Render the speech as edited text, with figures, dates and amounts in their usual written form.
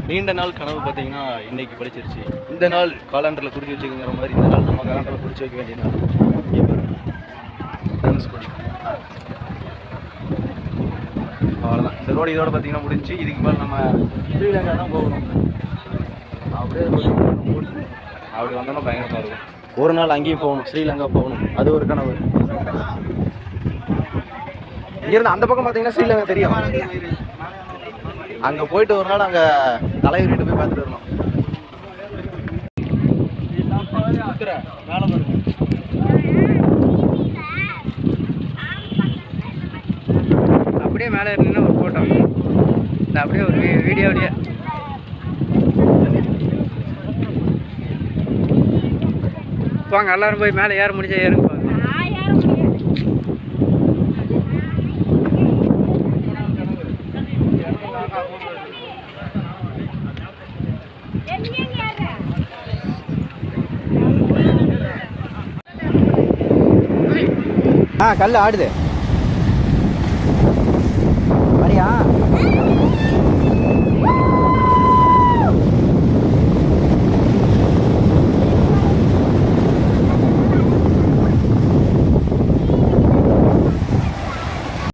நீண்ட நாள் கனவு பார்த்தீங்கன்னா இன்னைக்கு படிச்சிருச்சு. இந்த நாள் காலண்டரில் குறிச்சு வச்சுக்கிற மாதிரி இந்த நாள் நம்ம காலண்டரில் குறிச்சு வைக்க வேண்டிய நாள். தனுஷ்கோடி அவ்வளோதான். இந்த ரோடு இதோட பார்த்தீங்கன்னா முடிஞ்சு. இதுக்கு மேலே நம்ம ஸ்ரீலங்கா தான் போகணும். அப்படியே அப்படி வந்தோம்னா பயங்கரமாக இருக்கும். ஒரு நாள் அங்கேயும் போகணும், ஸ்ரீலங்கா போகணும். அது ஒரு கனவு. இங்கேருந்து அந்த பக்கம் பார்த்தீங்கன்னா ஸ்ரீலங்கா தெரியும். அங்கே போயிட்டு ஒரு நாள் அங்கே தலைவர் வீட்டு போய் பார்த்துட்டு வரணும். அப்படியே மேலே இருந்தீங்கன்னா ஒரு ஃபோட்டோ, இல்லை அப்படியே ஒரு வீடியோ அப்படியே வாங்க. எல்லாரும் போய் மேலே ஏற முடிஞ்சா ஏறுங்க. கல் ஆடுது.